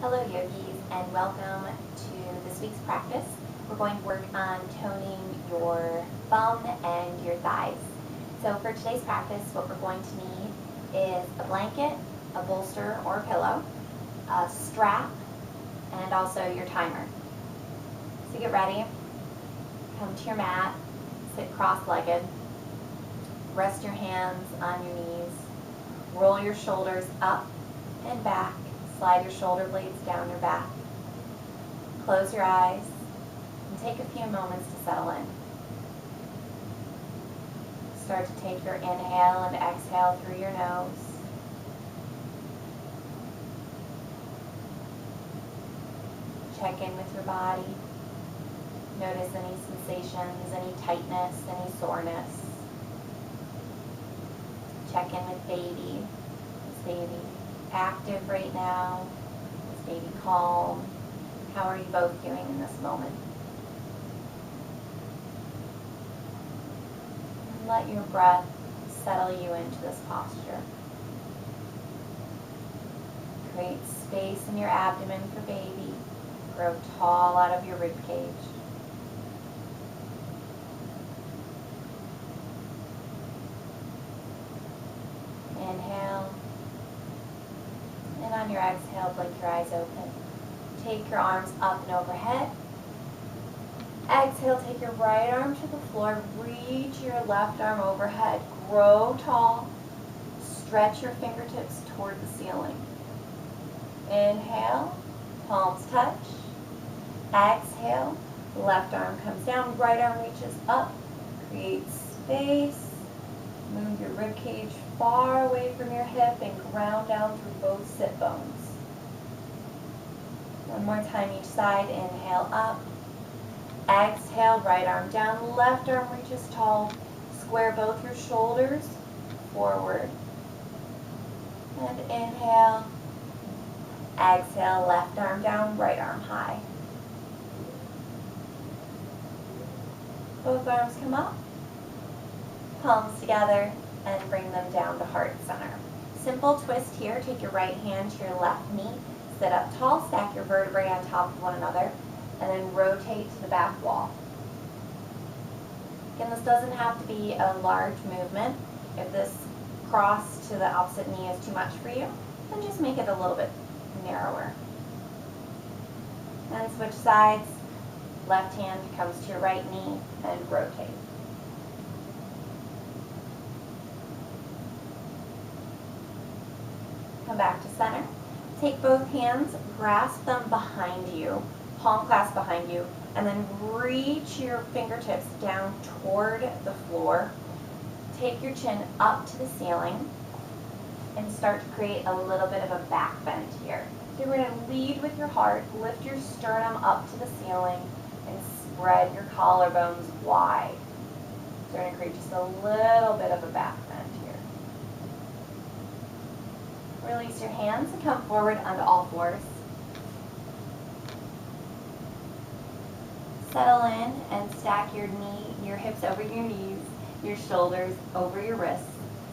Hello yogis, and welcome to this week's practice. We're going to work on toning your bum and your thighs. So for today's practice, what we're going to need is a blanket, a bolster or a pillow, a strap, and also your timer. So get ready, come to your mat, sit cross-legged, rest your hands on your knees, roll your shoulders up and back. Slide your shoulder blades down your back. Close your eyes and take a few moments to settle in. Start to take your inhale and exhale through your nose. Check in with your body. Notice any sensations, any tightness, any soreness. Check in with baby. Is baby active right now? Is baby calm? How are you both doing in this moment? And let your breath settle you into this posture. Create space in your abdomen for baby. Grow tall out of your rib cage. Inhale. And on your exhale, blink your eyes open. Take your arms up and overhead. Exhale, take your right arm to the floor. Reach your left arm overhead. Grow tall. Stretch your fingertips toward the ceiling. Inhale, palms touch. Exhale, left arm comes down, right arm reaches up. Create space. Move your rib cage far away from your hip and ground down through both sit bones. One more time each side. Inhale up. Exhale, right arm down, left arm reaches tall. Square both your shoulders forward. And inhale. Exhale, left arm down, right arm high. Both arms come up. Palms together and bring them down to heart center. Simple twist here. Take your right hand to your left knee. Sit up tall, stack your vertebrae on top of one another, and then rotate to the back wall. Again, this doesn't have to be a large movement. If this cross to the opposite knee is too much for you, then just make it a little bit narrower. And switch sides. Left hand comes to your right knee and rotate. Come back to center. Take both hands, grasp them behind you, palm clasp behind you, and then reach your fingertips down toward the floor. Take your chin up to the ceiling and start to create a little bit of a back bend here. So you're going to lead with your heart, lift your sternum up to the ceiling, and spread your collarbones wide. So you're going to create just a little bit of a back bend here. Release your hands and come forward onto all fours. Settle in and stack your hips over your knees, your shoulders over your wrists.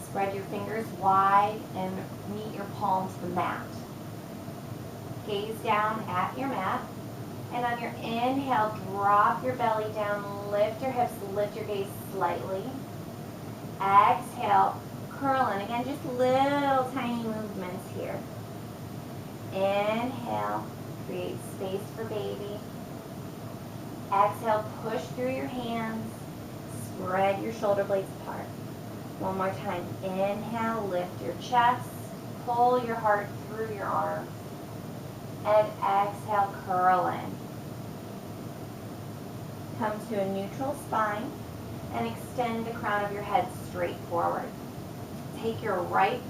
Spread your fingers wide and meet your palms to the mat. Gaze down at your mat. And on your inhale, drop your belly down, lift your hips, lift your gaze slightly. Exhale, curl in. Again, just little tiny movements here. Inhale, create space for baby. Exhale, push through your hands. Spread your shoulder blades apart. One more time. Inhale, lift your chest. Pull your heart through your arms. And exhale, curl in. Come to a neutral spine and extend the crown of your head straight forward. Take your right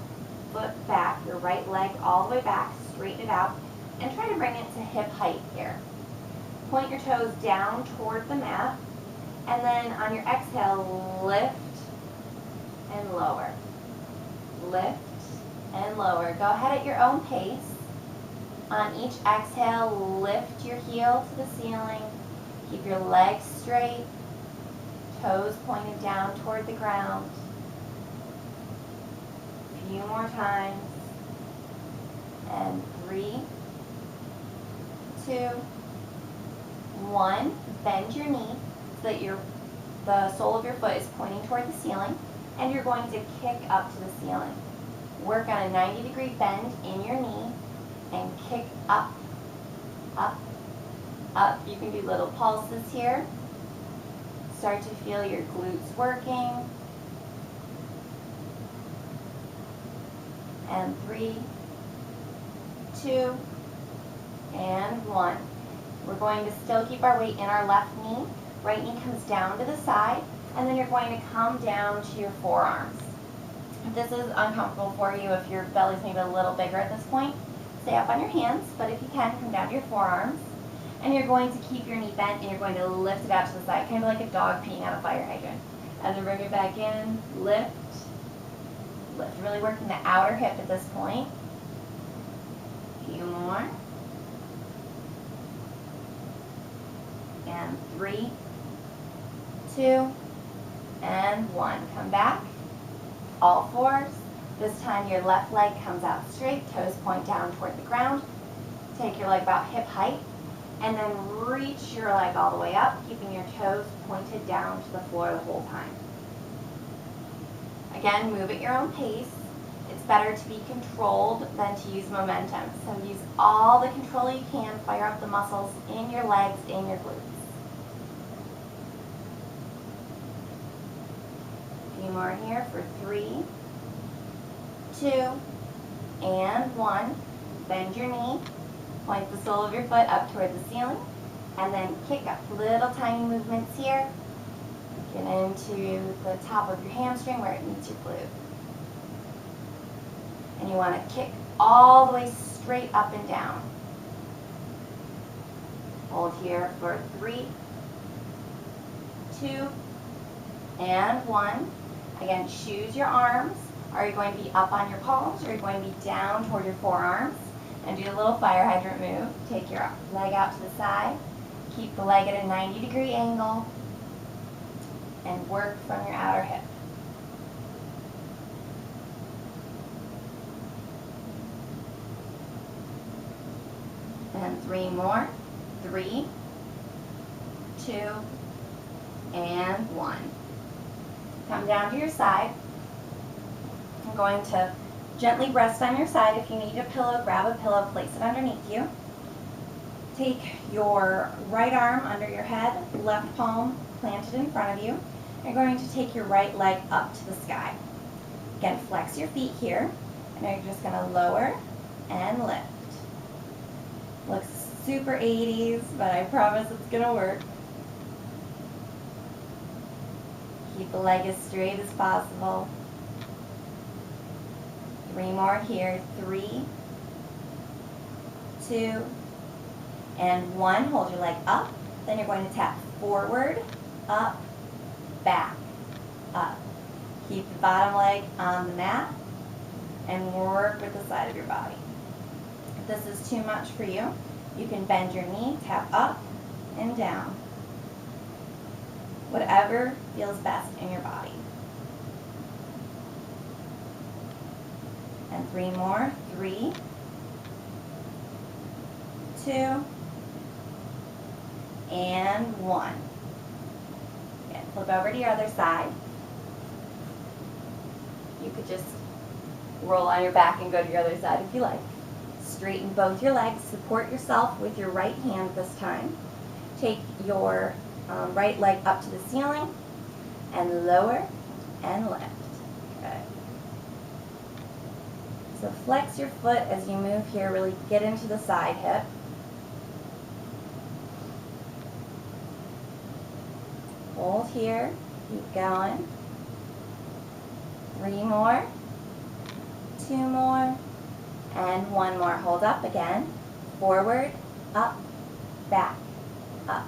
foot back, your right leg all the way back, straighten it out, and try to bring it to hip height here. Point your toes down toward the mat, and then on your exhale, lift and lower. Lift and lower. Go ahead at your own pace. On each exhale, lift your heel to the ceiling. Keep your legs straight, toes pointed down toward the ground. A few more times. And 3, 2, 1. Bend your knee so that the sole of your foot is pointing toward the ceiling, and you're going to kick up to the ceiling. Work on a 90-degree bend in your knee and kick up, up, up. You can do little pulses here. Start to feel your glutes working. And 3, 2, and 1. We're going to still keep our weight in our left knee. Right knee comes down to the side, and then you're going to come down to your forearms. If this is uncomfortable for you, if your belly's maybe a little bigger at this point, stay up on your hands, but if you can, come down to your forearms. And you're going to keep your knee bent, and you're going to lift it out to the side, kind of like a dog peeing out a fire hydrant. And then bring it back in, lift, lift. Really working the outer hip at this point. A few more. And 3, 2, and 1. Come back. All fours. This time your left leg comes out straight, toes point down toward the ground. Take your leg about hip height, and then reach your leg all the way up, keeping your toes pointed down to the floor the whole time. Again, move at your own pace. It's better to be controlled than to use momentum. So use all the control you can, fire up the muscles in your legs, in your glutes. A few more here for 3, 2, and 1. Bend your knee, point the sole of your foot up toward the ceiling, and then kick up. Little tiny movements here. Get into the top of your hamstring where it meets your glute. And you want to kick all the way straight up and down. Hold here for 3, 2, and 1. Again, choose your arms. Are you going to be up on your palms, or are you going to be down toward your forearms? And do a little fire hydrant move. Take your leg out to the side. Keep the leg at a 90-degree angle. And work from your outer hip. And 3 more. 3, 2, and 1. Come down to your side. I'm going to gently rest on your side. If you need a pillow, grab a pillow, place it underneath you. Take your right arm under your head, left palm planted in front of you. You're going to take your right leg up to the sky. Again, flex your feet here, and you're just going to lower and lift. Looks super 80s, but I promise it's going to work. Keep the leg as straight as possible. 3 more here. 3, 2, and 1. Hold your leg up. Then you're going to tap forward, up, back, up. Keep the bottom leg on the mat and work with the side of your body. If this is too much for you, you can bend your knee, tap up and down. Whatever feels best in your body. And 3 more. 3, 2, and 1. Again, flip over to your other side. You could just roll on your back and go to your other side if you like. Straighten both your legs. Support yourself with your right hand this time. Take your right leg up to the ceiling and lower and lift. Good. So flex your foot as you move here. Really get into the side hip. Hold here. Keep going. 3 more. 2 more. And 1 more. Hold up again. Forward, up, back, up.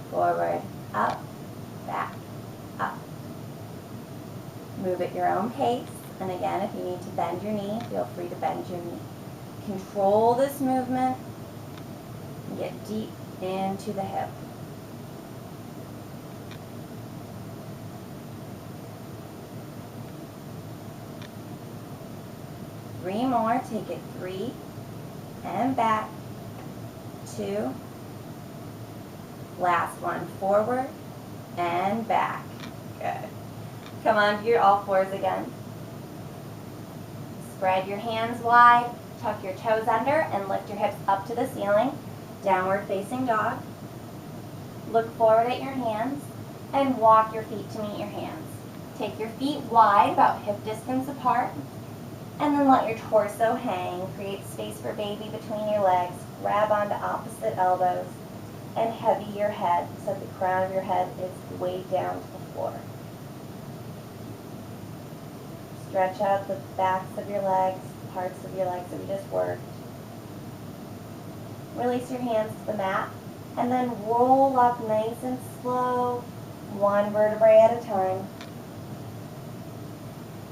Forward, up, back, up. Move at your own pace. And again, if you need to bend your knee, feel free to bend your knee. Control this movement and get deep into the hip. Three more. Take it 3 and back, 2. Last one, forward and back. Good. Come on to your all fours again. Spread your hands wide, tuck your toes under, and lift your hips up to the ceiling. Downward facing dog. Look forward at your hands and walk your feet to meet your hands. Take your feet wide, about hip distance apart, and then let your torso hang. Create space for baby between your legs. Grab onto opposite elbows and heavy your head so the crown of your head is weighed down to the floor. Stretch out the backs of your legs, parts of your legs that we just worked. Release your hands to the mat and then roll up nice and slow, one vertebrae at a time.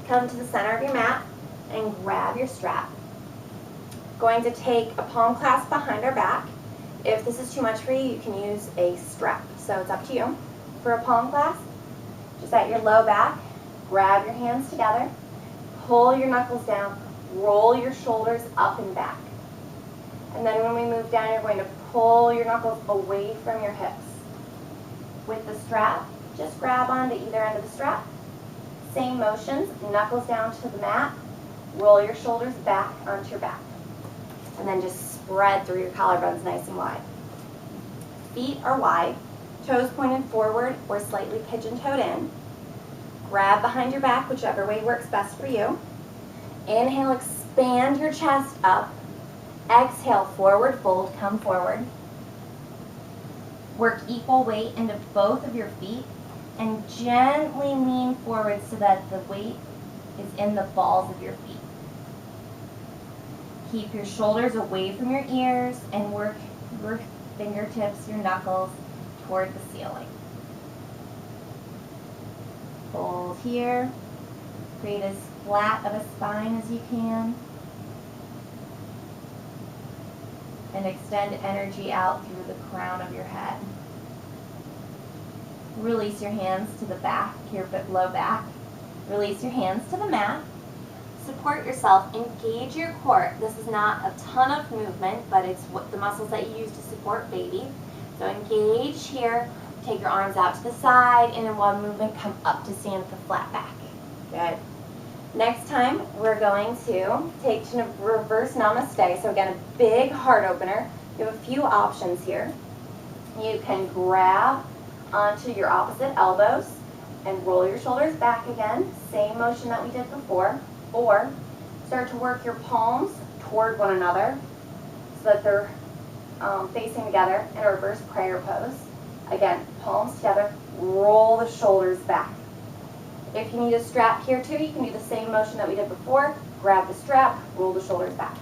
Come to the center of your mat and grab your strap. Going to take a palm clasp behind our back. If this is too much for you, you can use a strap. So it's up to you. For a palm clasp, just at your low back, grab your hands together, pull your knuckles down, roll your shoulders up and back. And then when we move down, you're going to pull your knuckles away from your hips. With the strap, just grab onto either end of the strap. Same motions, knuckles down to the mat, roll your shoulders back onto your back. And then just spread through your collarbones nice and wide. Feet are wide, toes pointed forward or slightly pigeon-toed in. Grab behind your back, whichever way works best for you. Inhale, expand your chest up. Exhale, forward fold, come forward. Work equal weight into both of your feet and gently lean forward so that the weight is in the balls of your feet. Keep your shoulders away from your ears and work your fingertips, your knuckles, toward the ceiling. Hold here. Create as flat of a spine as you can. And extend energy out through the crown of your head. Release your hands to the back, your low back. Release your hands to the mat. Support yourself, engage your core. This is not a ton of movement, but it's what the muscles that you use to support baby. So engage here, take your arms out to the side, and in one movement, come up to stand with the flat back. Good. Next time, we're going to take to reverse namaste. So again, a big heart opener. You have a few options here. You can grab onto your opposite elbows and roll your shoulders back again. Same motion that we did before. Or start to work your palms toward one another so that they're facing together in a reverse prayer pose. Again, palms together, roll the shoulders back. If you need a strap here too, you can do the same motion that we did before. Grab the strap, roll the shoulders back.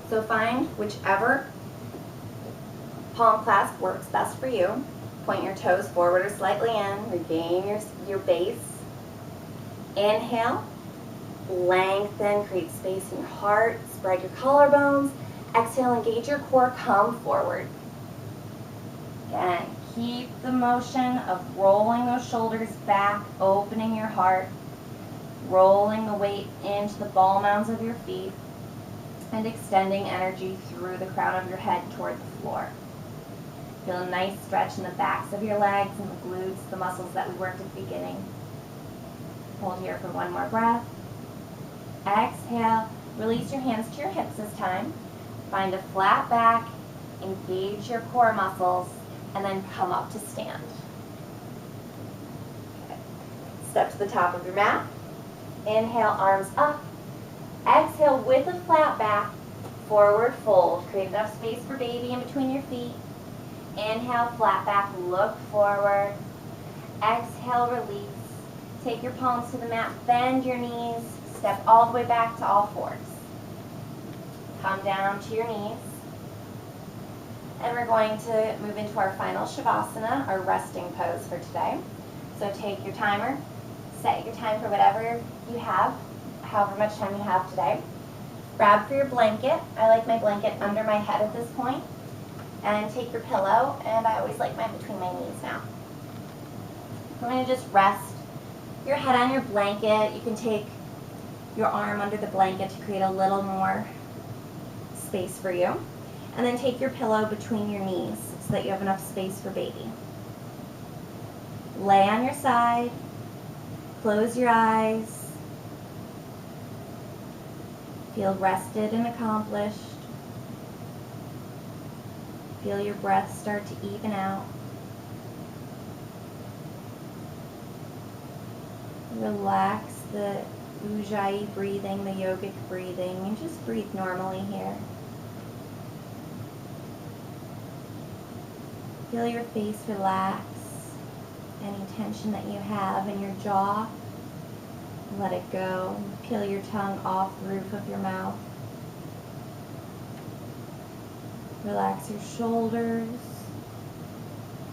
So find whichever palm clasp works best for you. Point your toes forward or slightly in. Regain your base. Inhale. Lengthen, create space in your heart, spread your collarbones. Exhale, engage your core, come forward. Again, keep the motion of rolling those shoulders back, opening your heart, rolling the weight into the ball mounds of your feet, and extending energy through the crown of your head toward the floor. Feel a nice stretch in the backs of your legs and the glutes, the muscles that we worked at the beginning. Hold here for one more breath. Exhale, release your hands to your hips this time. Find a flat back, engage your core muscles, and then come up to stand. Okay. Step to the top of your mat. Inhale, arms up. Exhale, with a flat back, forward fold. Create enough space for baby in between your feet. Inhale, flat back, look forward. Exhale, release. Take your palms to the mat, bend your knees. Step all the way back to all fours. Come down to your knees. And we're going to move into our final Savasana, our resting pose for today. So take your timer, set your time for whatever you have, however much time you have today. Grab for your blanket. I like my blanket under my head at this point. And take your pillow, and I always like mine between my knees now. I'm going to just rest your head on your blanket. You can take your arm under the blanket to create a little more space for you. And then take your pillow between your knees so that you have enough space for baby. Lay on your side, close your eyes, feel rested and accomplished. Feel your breath start to even out. Relax the Ujjayi breathing, the yogic breathing, and just breathe normally here. Feel your face relax. Any tension that you have in your jaw, let it go. Peel your tongue off the roof of your mouth. Relax your shoulders,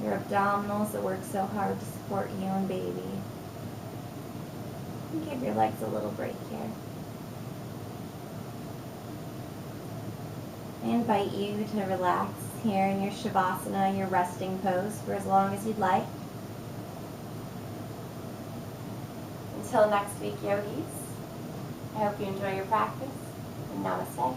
your abdominals that work so hard to support you and baby. And give your legs a little break here. I invite you to relax here in your Savasana, your resting pose, for as long as you'd like. Until next week, yogis, I hope you enjoy your practice, and namaste.